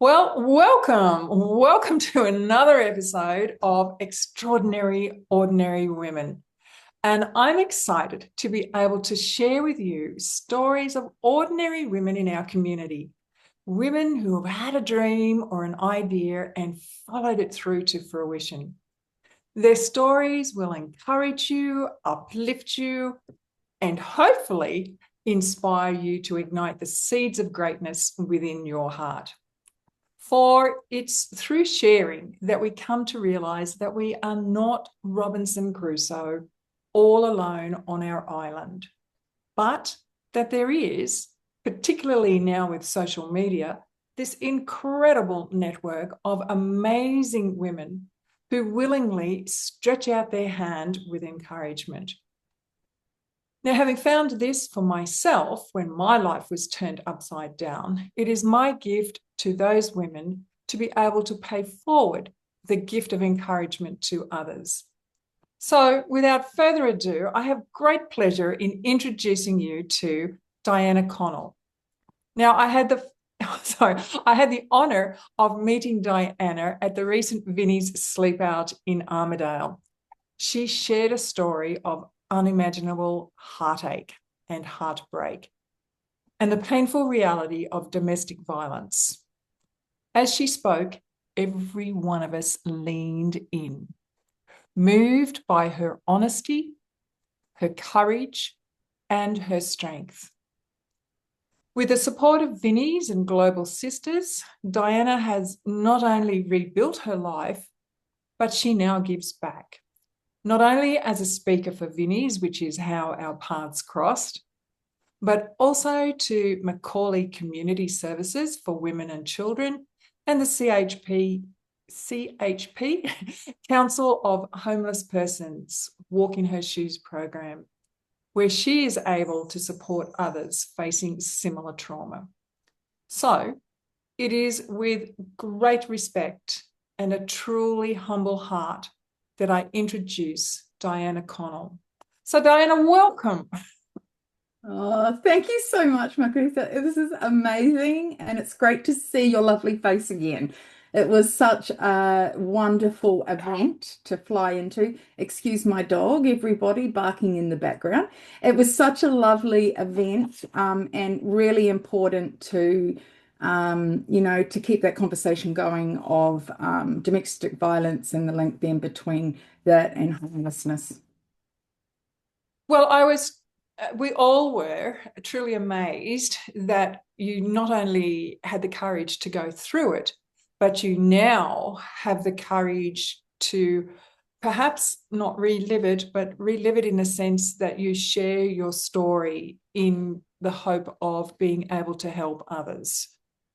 Well, welcome to another episode of Extraordinary Ordinary Women. And I'm excited to be able to share with you stories of ordinary women in our community, women who have had a dream or an idea and followed it through to fruition. Their stories will encourage you, uplift you, and hopefully inspire you to ignite the seeds of greatness within your heart. For it's through sharing that we come to realize that we are not Robinson Crusoe all alone on our island, but that there is, particularly now with social media, this incredible network of amazing women who willingly stretch out their hand with encouragement. Now, having found this for myself when my life was turned upside down, it is my gift to those women to be able to pay forward the gift of encouragement to others. So, without further ado, I have great pleasure in introducing you to Diana Connell. Now, I had the honor of meeting Diana at the recent Vinnies Sleep Out in Armidale. She shared a story of unimaginable heartache and heartbreak, and the painful reality of domestic violence. As she spoke, every one of us leaned in, moved by her honesty, her courage, and her strength. With the support of Vinnies and Global Sisters, Diana has not only rebuilt her life, but she now gives back. Not only as a speaker for Vinnies, which is how our paths crossed, but also to McAuley Community Services for Women and Children and the CHP Council of Homeless Persons Walk in Her Shoes program, where she is able to support others facing similar trauma. So it is with great respect and a truly humble heart that I introduce Diana Connell. So Diana, welcome. Oh, thank you so much, Margherita. This is amazing, and it's great to see your lovely face again. It was such a wonderful event to fly into. Excuse my dog, everybody barking in the background. It was such a lovely event, and really important to, to keep that conversation going of domestic violence and the link then between that and homelessness. Well, we all were truly amazed that you not only had the courage to go through it, but you now have the courage to perhaps not relive it, but relive it in the sense that you share your story in the hope of being able to help others.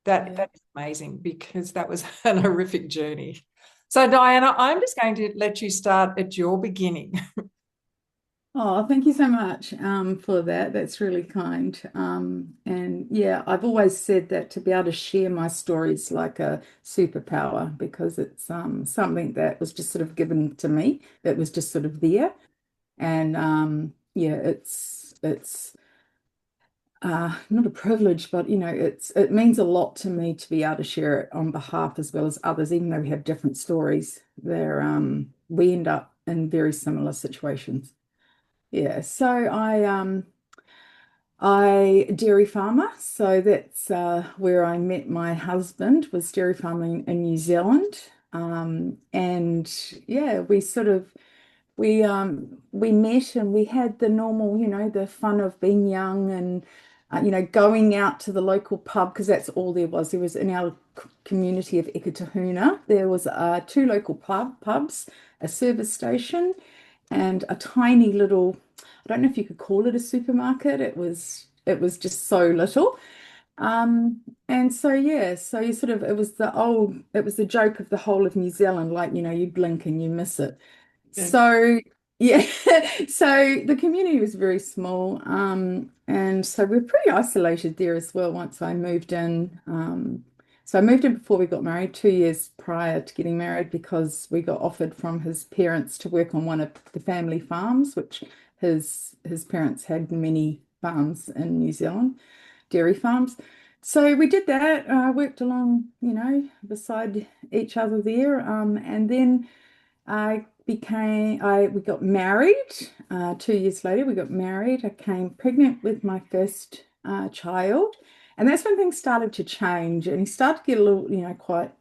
That's amazing because that was an horrific journey. So, Diana, I'm just going to let you start at your beginning. Oh, thank you so much for that. That's really kind. And yeah, I've always said that to be able to share my story is like a superpower because it's something that was just sort of given to me. It was just sort of there. And yeah, it's not a privilege, but it means a lot to me to be able to share it on behalf as well as others, even though we have different stories. We end up in very similar situations. Yeah, so I dairy farmer, so that's where I met my husband, was dairy farming in New Zealand. And yeah, we met and we had the normal, the fun of being young and going out to the local pub because that's all there was. There was in our community of Ekatahuna, there was two local pubs, a service station, and a tiny little, I don't know if you could call it a supermarket. It was just so little. And so yeah, so you sort of it was the joke of the whole of New Zealand, like, you blink and you miss it. Yeah. So yeah, so the community was very small. And so we're pretty isolated there as well once I moved in. So I moved in before we got married, 2 years prior to getting married, because we got offered from his parents to work on one of the family farms, which his parents had many farms in New Zealand, dairy farms. So we did that, worked along, beside each other there. And then we got married. 2 years later, we got married. I came pregnant with my first child. And that's when things started to change. And he started to get a little, quite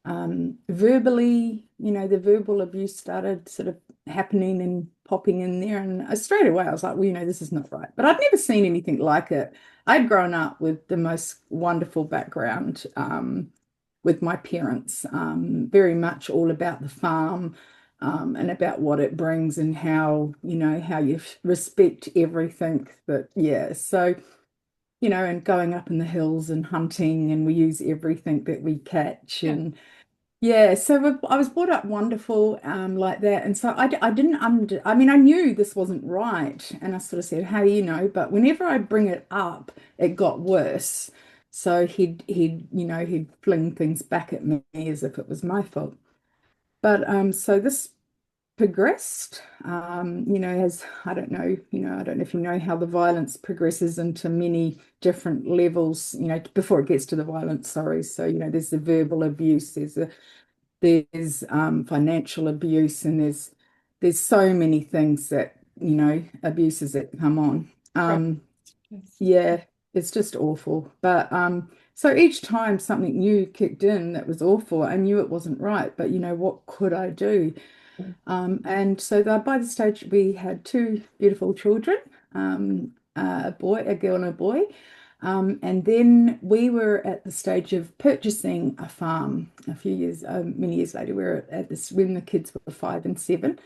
verbally, the verbal abuse started sort of happening and popping in there. And straight away, I was like, well, this is not right. But I'd never seen anything like it. I'd grown up with the most wonderful background with my parents, very much all about the farm. And about what it brings and how you respect everything that, yeah. So, and going up in the hills and hunting, and we use everything that we catch. Yeah. And yeah, so I was brought up wonderful like that. And so I didn't I mean, I knew this wasn't right. And I sort of said, hey, but whenever I bring it up, it got worse. So he'd fling things back at me as if it was my fault. But so this progressed, as I don't know if you know how the violence progresses into many different levels, before it gets to the violence, sorry. So, there's the verbal abuse, there's financial abuse, and there's so many things that, abuses that come on. Right. Yes. Yeah, it's just awful. But so each time something new kicked in that was awful, I knew it wasn't right, but what could I do? And so by the stage we had two beautiful children, a girl and a boy. And then we were at the stage of purchasing a farm many years later. We were at this when the kids were 5 and 7.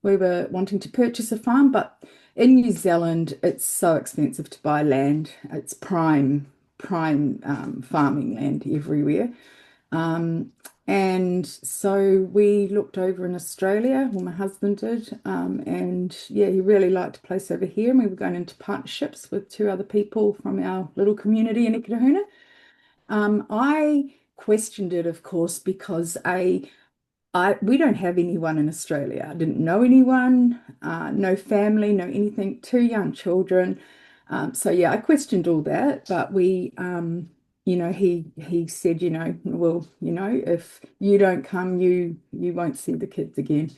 We were wanting to purchase a farm, but in New Zealand, it's so expensive to buy land. It's prime farming land everywhere. Um, and so we looked over in Australia, well, my husband did, and yeah, he really liked a place over here, and we were going into partnerships with two other people from our little community in Ikitahuna. I questioned it, of course, because we don't have anyone in Australia. I didn't know anyone, no family, no anything, two young children. So yeah, I questioned all that, but he said, well, if you don't come, you won't see the kids again.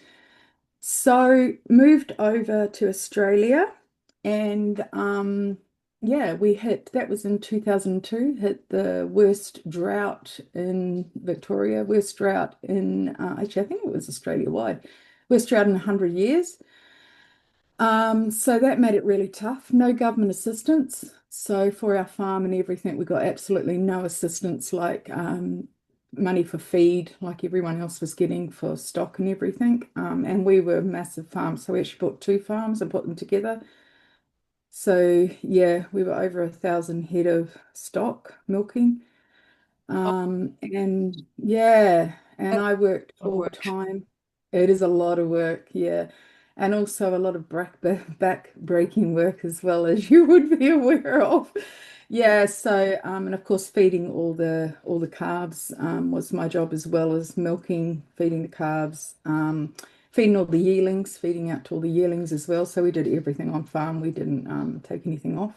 So moved over to Australia, and yeah, that was in 2002, hit the worst drought in Victoria, worst drought in actually I think it was Australia wide, worst drought in 100 years. So that made it really tough. No government assistance. So for our farm and everything, we got absolutely no assistance, like money for feed, like everyone else was getting for stock and everything. And we were a massive farm, so we actually bought two farms and put them together. So yeah, we were over 1,000 head of stock milking. Oh, And yeah, and that's I worked a lot of full work. time. It is a lot of work, yeah. And also a lot of back breaking work as well, as you would be aware of. Yeah. Yeah, so and of course feeding all the calves was my job, as well as milking, feeding the calves, feeding all the yearlings, feeding out to all the yearlings as well. So we did everything on farm. We didn't take anything off.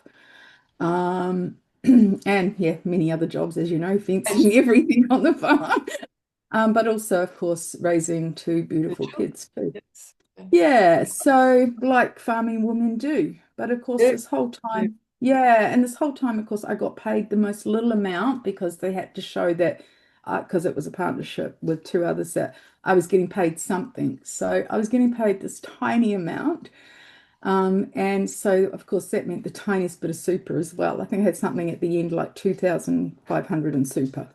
Um, and yeah, many other jobs, as you know, fencing everything on the farm. But also, of course, raising two The beautiful children. kids too. Yes. Yeah, so like farming women do. But of course, Yeah. this whole Yeah. time, yeah, and this whole time, of course, I got paid the most little amount because they had to show that, because it was a partnership with two others, that I was getting paid something. So I was getting paid this tiny amount. And so, of course, that meant the tiniest bit of super as well. I think I had something at the end like 2,500 in super.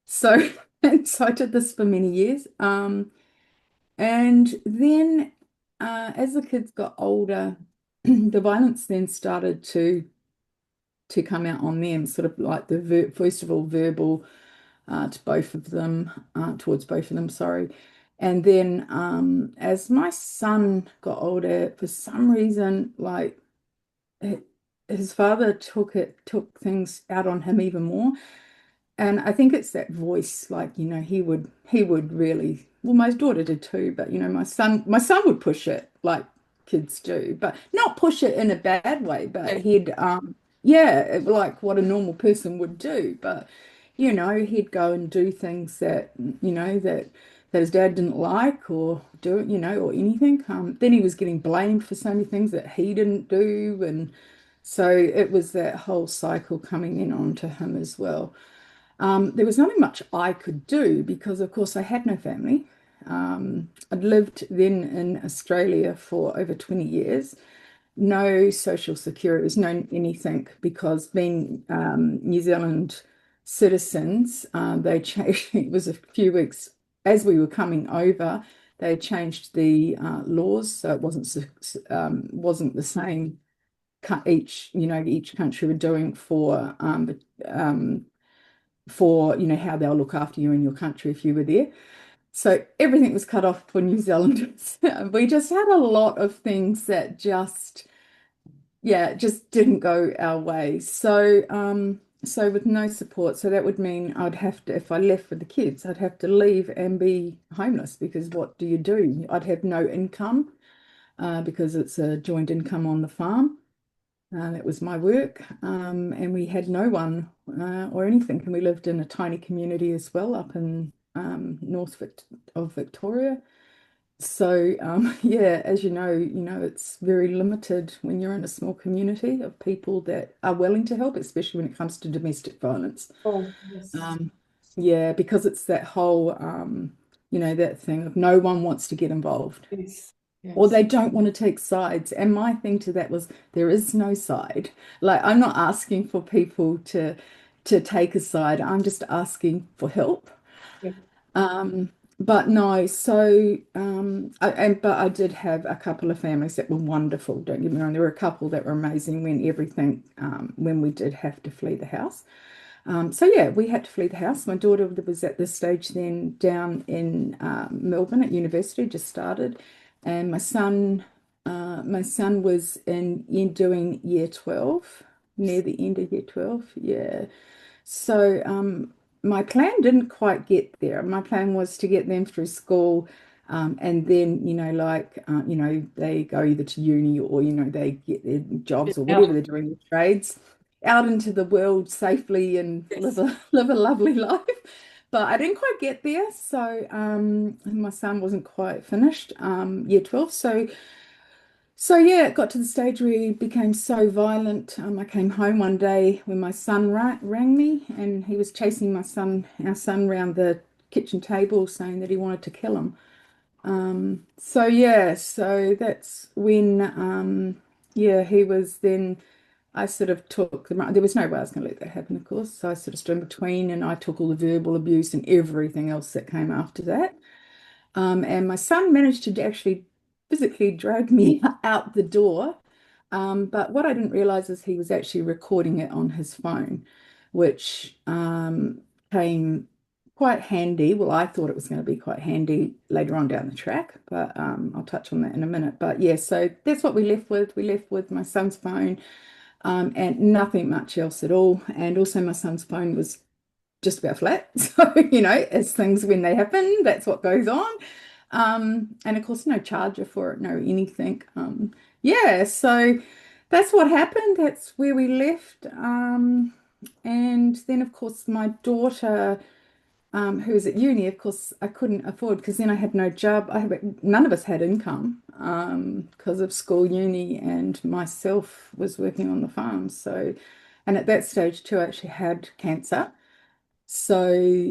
So, and so I did this for many years. And then as the kids got older, the violence then started to come out on them, sort of like first of all verbal to both of them, towards both of them, sorry. And then as my son got older, for some reason, like his father took things out on him even more. And I think it's that voice, like, he would really, well, my daughter did too, but my son would push it like kids do, but not push it in a bad way, but Yeah. yeah, like what a normal person would do. But, he'd go and do things that, that his dad didn't like or do, or anything. Then he was getting blamed for so many things that he didn't do. And so it was that whole cycle coming in onto him as well. There was nothing much I could do because, of course, I had no family. I'd lived then in Australia for over 20 years. No social security, there's no anything because being New Zealand citizens, they changed, it was a few weeks as we were coming over, they changed the laws, so it wasn't the same each country were doing for how they'll look after you in your country if you were there. So everything was cut off for New Zealanders. We just had a lot of things that just didn't go our way. So with no support, so that would mean I'd have to, if I left with the kids, I'd have to leave and be homeless because what do you do? I'd have no income because it's a joint income on the farm. That was my work. And we had no one or anything. And we lived in a tiny community as well up in north of Victoria. So yeah, as it's very limited when you're in a small community of people that are willing to help, especially when it comes to domestic violence. Oh, yes. Um, yeah, because it's that whole that thing of no one wants to get involved Yes. or Yes. they don't want to take sides. And my thing to that was there is no side. Like I'm not asking for people to take a side. I'm just asking for help. Yeah. Um, but no, so but I did have a couple of families that were wonderful. Don't get me wrong, there were a couple that were amazing when we did have to flee the house. So yeah, we had to flee the house. My daughter was at this stage then down in Melbourne at university, just started, and my son was doing year 12, near the end of year 12. Yeah. So my plan didn't quite get there. My plan was to get them through school, and then, they go either to uni or, they get their jobs Get or out. whatever they're doing, their trades, out into the world safely and live Yes. a live a lovely life. But I didn't quite get there. So my son wasn't quite finished year 12. So yeah, it got to the stage where he became so violent. I came home one day when my son rang me, and he was chasing our son, around the kitchen table, saying that he wanted to kill him. So yeah, so that's when yeah, he was then. I sort of took there was no way I was going to let that happen, of course. So I sort of stood in between, and I took all the verbal abuse and everything else that came after that. And my son managed to actually physically drag me out the door. But what I didn't realize is he was actually recording it on his phone, which came quite handy. Well, I thought it was going to be quite handy later on down the track, but I'll touch on that in a minute. But yeah, so that's what we left with. We left with my son's phone and nothing much else at all. And also, my son's phone was just about flat. So, as things when they happen, that's what goes on. And of course, no charger for it, no anything. Yeah, so that's what happened. That's where we left. And then, of course, my daughter, who was at uni, of course, I couldn't afford because then I had no job. None of us had income because of school, uni, and myself was working on the farm. So, and at that stage too, I actually had cancer. So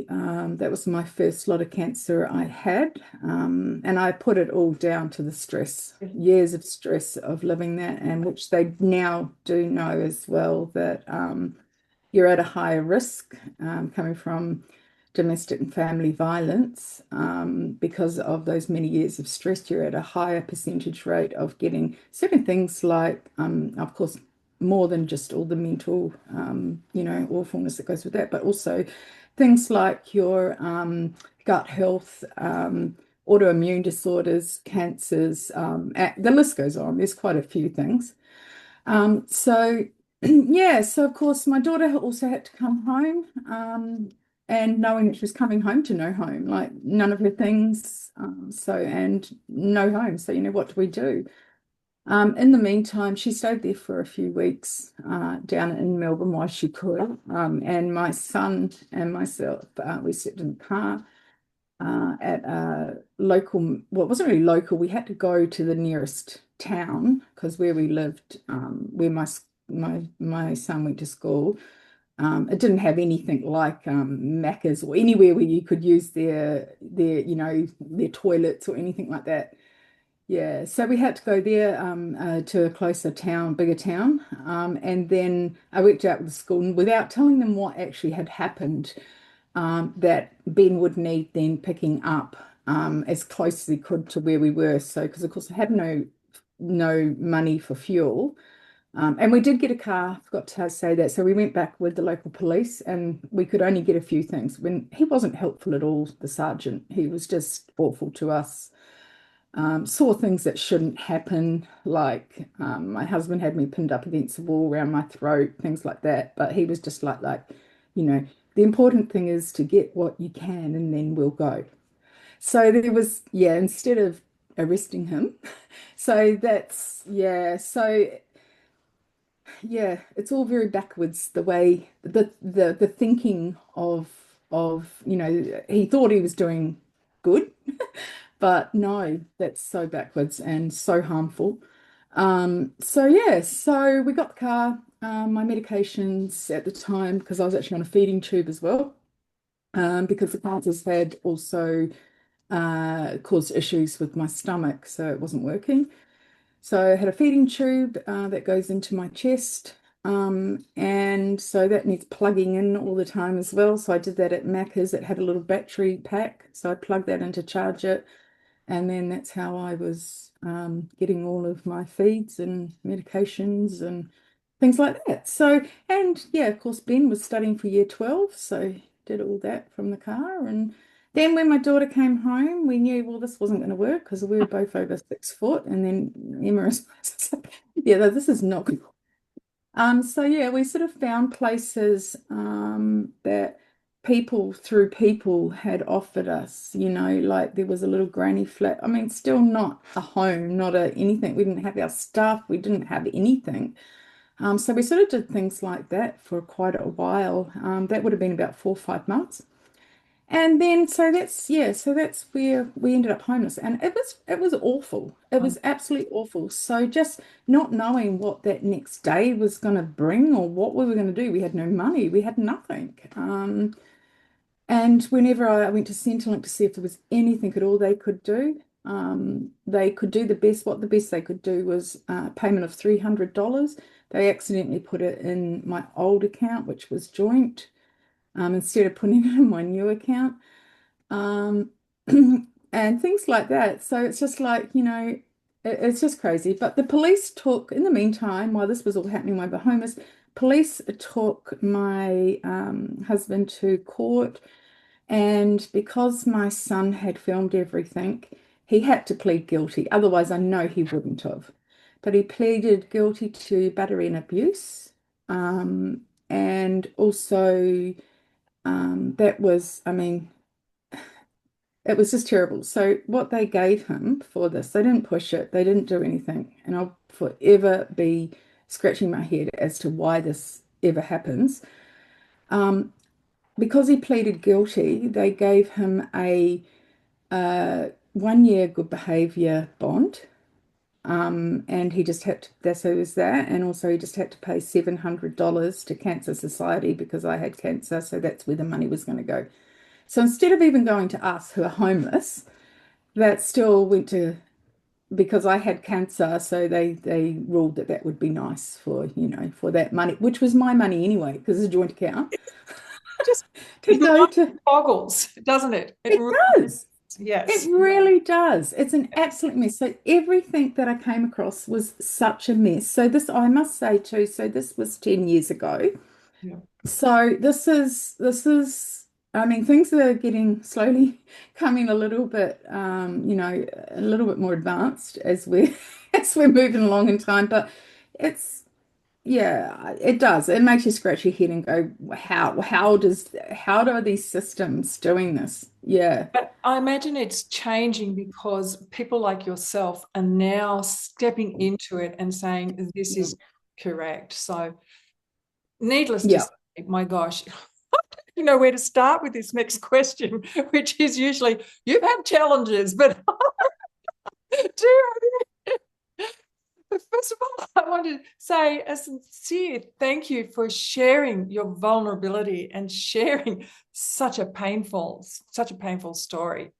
that was my first lot of cancer I had. And I put it all down to the stress, years of stress of living that, and which they now do know as well that you're at a higher risk coming from domestic and family violence because of those many years of stress. You're at a higher percentage rate of getting certain things like, of course, more than just all the mental, awfulness that goes with that, but also things like your gut health, autoimmune disorders, cancers, the list goes on. There's quite a few things. So yeah, so of course my daughter also had to come home, and knowing that she was coming home to no home, like none of her things, and no home. So what do we do? In the meantime, she stayed there for a few weeks down in Melbourne while she could. And my son and myself, we slept in the car at a local, well, it wasn't really local. We had to go to the nearest town because where we lived, where my son went to school, it didn't have anything like Macca's or anywhere where you could use their toilets or anything like that. Yeah, so we had to go there to a closer town, bigger town, and then I worked out with the school and without telling them what actually had happened, that Ben would need then picking up as close as he could to where we were. So, because of course I had no money for fuel, and we did get a car. I forgot to say that. So we went back with the local police, and we could only get a few things. When he wasn't helpful at all, the sergeant, he was just awful to us. Saw things that shouldn't happen, like my husband had me pinned up against the wall around my throat, things like that. But he was just like, you know, the important thing is to get what you can and then we'll go. So there was, yeah, instead of arresting him. So that's, yeah. So yeah, it's all very backwards the way the thinking of he thought he was doing good, but no, that's so backwards and so harmful. So yeah, so we got the car, my medications at the time, because I was actually on a feeding tube as well, because the cancers had also caused issues with my stomach, so it wasn't working. So I had a feeding tube that goes into my chest. And so that needs plugging in all the time as well. So I did that at Macca's. It had a little battery pack. So I plugged that in to charge it. And then that's how I was getting all of my feeds and medications and things like that. So, and yeah, of course, Ben was studying for year 12. So did all that from the car. And then when my daughter came home, we knew, well, this wasn't going to work because we were both over 6 foot. And then Emma is, yeah, this is not good. So yeah, we sort of found places that people through people had offered us, like there was a little granny flat. I mean, still not a home, not a anything. We didn't have our stuff, we didn't have anything. So we sort of did things like that for quite a while. That would have been about 4 or 5 months. And then so that's where we ended up homeless. And it was awful. It was absolutely awful. So just not knowing what that next day was going to bring or what we were going to do. We had no money, we had nothing. And whenever I went to Centrelink to see if there was anything at all they could do, they could do the best they could do was payment of $300. They accidentally put it in my old account, which was joint, instead of putting it in my new account, um, and things like that. So it's just like, it's just crazy. But the police took, in the meantime, while this was all happening, while we were homeless, police took my husband to court. And because my son had filmed everything, he had to plead guilty. Otherwise, I know he wouldn't have. But he pleaded guilty to battery and abuse. And also, I mean, it was just terrible. So what they gave him for this, they didn't push it, they didn't do anything. And I'll forever be scratching my head as to why this ever happens. Um, because he pleaded guilty, they gave him a 1 year good behavior bond. And he just had to, that's who was that. And also he just had to pay $700 to Cancer Society because I had cancer. So that's where the money was going to go. So instead of even going to us who are homeless, that still went to because I had cancer, so they ruled that that would be nice for that money, which was my money anyway, because it's a joint account Just to it go to. boggles, doesn't it? It It really, does. It yes. really does. It's an absolute mess. So everything that I came across was such a mess. So this, I must say too, so this was 10 years ago. Yeah. So this is I mean things are getting slowly coming a little bit a little bit more advanced as we're as we're moving along in time, but it's yeah, it does. It makes you scratch your head and go, how do these systems doing this? Yeah. But I imagine it's changing because people like yourself are now stepping into it and saying, this Yeah. is correct. So, needless to Yeah. say, my gosh, you know where to start with this next question, which is usually, you've had challenges, but do first of all, I want to say a sincere thank you for sharing your vulnerability and sharing such a painful story.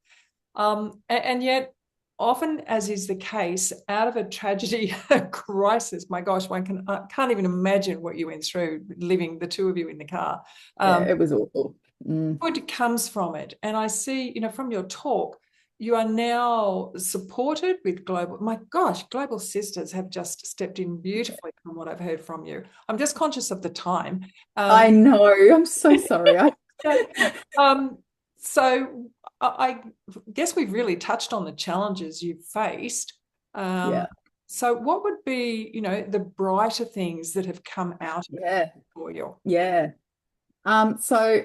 And yet, often, as is the case, out of a tragedy, a crisis, my gosh, can't even imagine what you went through living the two of you in the car. Yeah, Um, it was awful. Mm. Good comes from it. And I see, from your talk, you are now supported with my gosh, Global Sisters have just stepped in beautifully from what I've heard from you. I'm just conscious of the time. I Um, know. I'm so sorry. um, so I guess we've really touched on the challenges you've faced. Um, Yeah. so what would be, the brighter things that have come out of it Yeah. for you? Yeah. So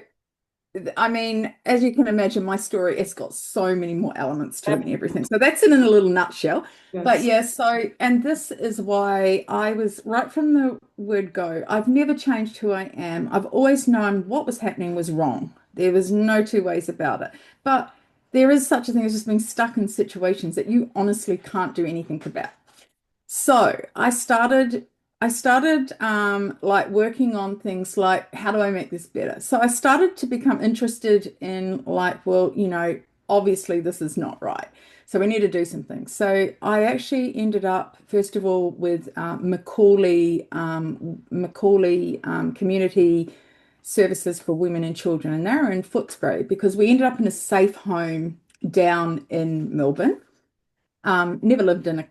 I mean, as you can imagine, my story, it's got so many more elements to it and everything. So that's it in a little nutshell. But Yes. yeah, and this is why I was right from the word go. I've never changed who I am. I've always known what was happening was wrong. There was no two ways about it. But there is such a thing as just being stuck in situations that you honestly can't do anything about. So I started like working on things like how do I make this better? So I started to become interested in like, well, obviously this is not right. So we need to do some things. So I actually ended up, first of all, with McAuley Community Services for Women and Children, and they're in Footscray because we ended up in a safe home down in Melbourne. Never lived in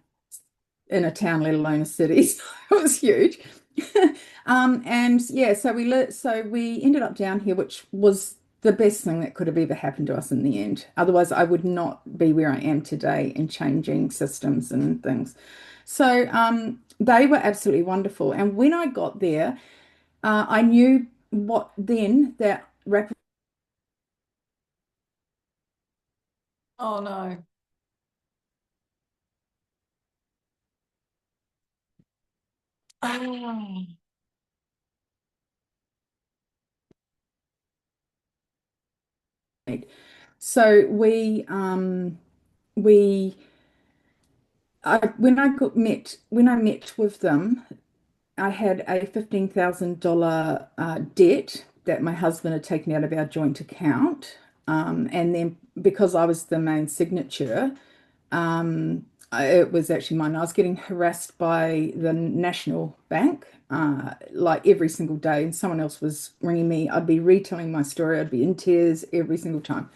a town, let alone a city. So it was huge. And yeah, so we ended up down here, which was the best thing that could have ever happened to us in the end. Otherwise, I would not be where I am today in changing systems and things. So they were absolutely wonderful. And when I got there, I knew what then that rapid. Oh no. Ah. So we when I met with them, I had a $15,000 debt that my husband had taken out of our joint account. And then because I was the main signature, it was actually mine. I was getting harassed by the National Bank like every single day, and someone else was ringing me. I'd be retelling my story. I'd be in tears every single time.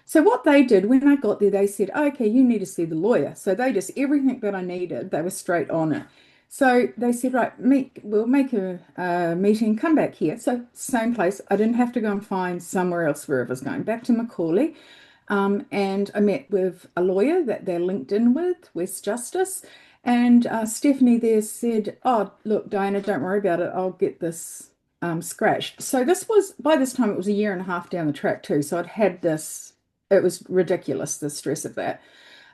So what they did when I got there, they said, okay, you need to see the lawyer. So they just, everything that I needed, they were straight on it. So they said, right, we'll make a meeting, come back here. So same place. I didn't have to go and find somewhere else wherever I was going, back to McAuley. And I met with a lawyer that they're linked in with, West Justice. And Stephanie there said, oh, look, Diana, don't worry about it. I'll get this scratched. So by this time, it was a year and a half down the track too. So I'd had this, it was ridiculous, the stress of that.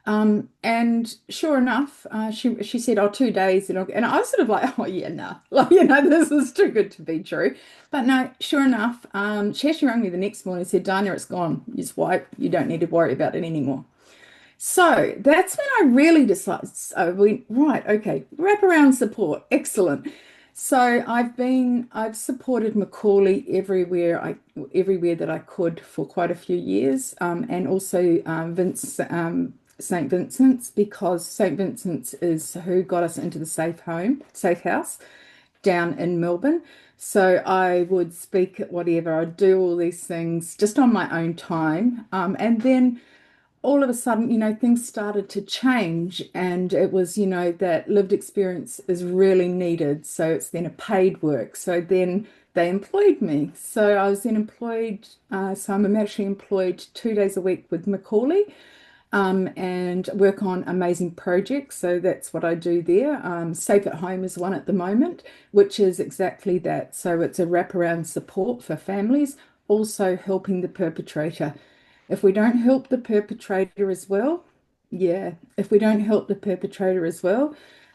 And sure enough, she said, "Oh, 2 days," and I was sort of like, "Oh yeah, no, like this is too good to be true." But no, sure enough, she actually rang me the next morning and said, "Dania, it's gone. It's wiped. You don't need to worry about it anymore." So that's when I really decided, I went, right, okay, wraparound support, excellent. So I've supported McAuley everywhere that I could for quite a few years, and also St. Vincent's, because St. Vincent's is who got us into the safe house down in Melbourne. So I would speak at whatever, I'd do all these things just on my own time, and then all of a sudden, things started to change, and it was, that lived experience is really needed. So it's then a paid work. So then they employed me. So I was then employed. So I'm actually employed 2 days a week with McAuley, and work on amazing projects. So that's what I do there. Safe at Home is one at the moment, which is exactly that. So it's a wraparound support for families, also helping the perpetrator. If we don't help the perpetrator as well, yeah, if we don't help the perpetrator as well,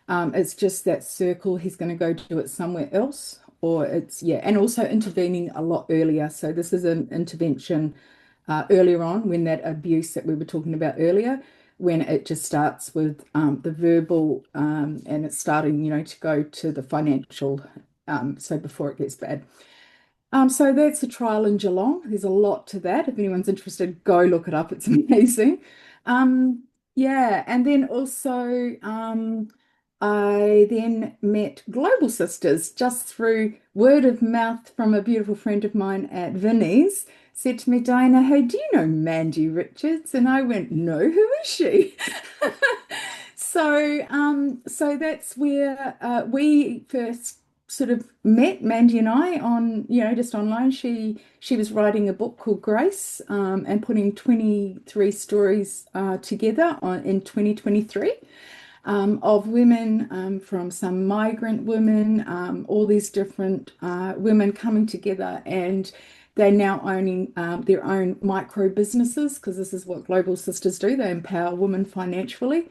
it's just that circle. He's going to go do it somewhere else, or it's, yeah, and also intervening a lot earlier. So this is an intervention earlier on when that abuse that we were talking about earlier, when it just starts with the verbal and it's starting, to go to the financial, so before it gets bad. So that's a trial in Geelong. There's a lot to that. If anyone's interested, go look it up. It's amazing. Um, yeah, and then also I then met Global Sisters just through word of mouth from a beautiful friend of mine at Vinnies. Said to me, Diana, hey, do you know Mandy Richards? And I went, no, who is she? So that's where we first sort of met, Mandy and I, on, just online. She was writing a book called Grace, and putting 23 stories together in 2023, of women, from some migrant women, all these different women coming together, and they're now owning their own micro businesses, because this is what Global Sisters do. They empower women financially.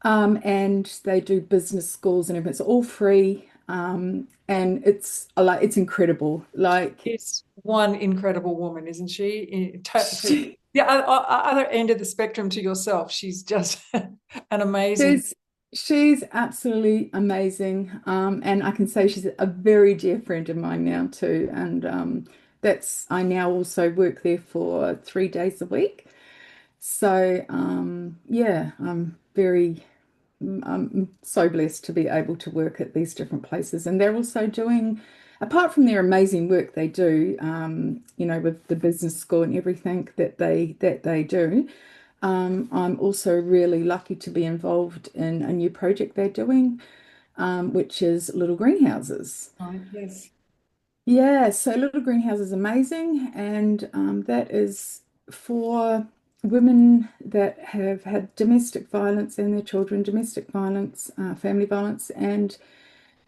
And they do business schools and everything. It's all free. And it's incredible. Like, It's one incredible woman, isn't she? she, The other end of the spectrum to yourself. She's just an amazing. she's she's absolutely amazing. And I can say she's a very dear friend of mine now too. And that's I now also work there for 3 days a week. So yeah, I'm so blessed to be able to work at these different places. And they're also doing, apart from their amazing work they do, with the business school and everything that they do, I'm also really lucky to be involved in a new project they're doing, which is little greenhouses. Right, yes. Yeah, so Little Greenhouse is amazing, and that is for women that have had domestic violence and their children, domestic violence, family violence, and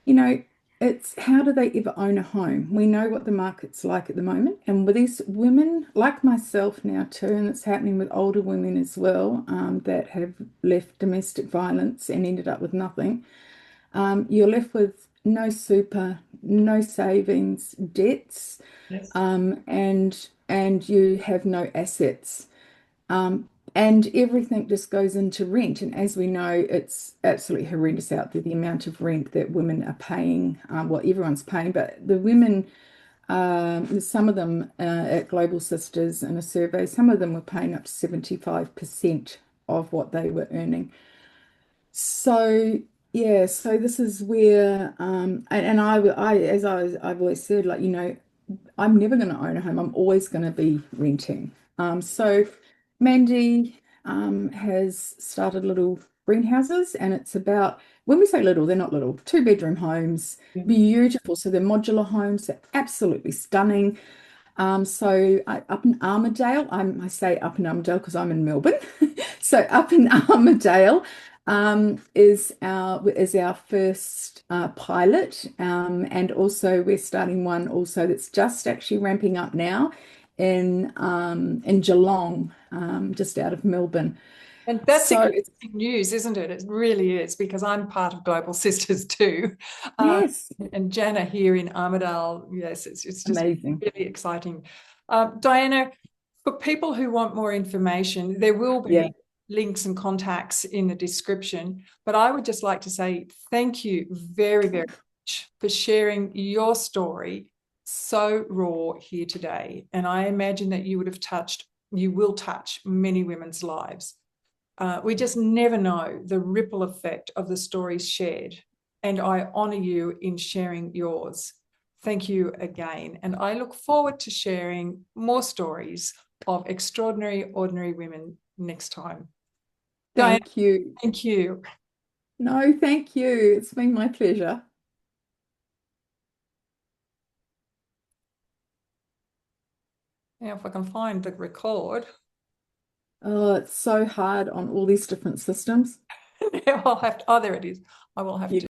you know, it's how do they ever own a home? We know what the market's like at the moment, and with these women, like myself now too, and it's happening with older women as well, that have left domestic violence and ended up with nothing. You're left with no super, no savings, debts, Yes. and you have no assets. And everything just goes into rent. And as we know, it's absolutely horrendous out there, the amount of rent that women are paying. Well, everyone's paying, but the women, some of them at Global Sisters in a survey, some of them were paying up to 75% of what they were earning. So yeah, so this is where and I've always said, like, I'm never going to own a home. I'm always going to be renting. So Mandy has started little greenhouses, and it's about, when we say little, they're not little, two-bedroom homes, Yeah. beautiful. So they're modular homes, they're absolutely stunning. So up in Armidale, I say up in Armidale because I'm in Melbourne. So up in Armidale is our first pilot, and also we're starting one also that's just actually ramping up now in Geelong, just out of Melbourne. And that's So exciting it's, news, isn't it? It really is, because I'm part of Global Sisters too. Uh, yes, and Jana here in Armidale, yes, it's just amazing. really exciting. Diana, for people who want more information, there will Yeah, be links and contacts in the description. But I would just like to say thank you very, very much for sharing your story so raw here today. And I imagine that you will touch many women's lives. We just never know the ripple effect of the stories shared. And I honour you in sharing yours. Thank you again. And I look forward to sharing more stories of extraordinary, ordinary women next time. Diane, thank you. thank you. No, thank you. It's been my pleasure. Now, if I can find the record, Oh, it's so hard on all these different systems. I'll have to, oh, there it is. I will have You to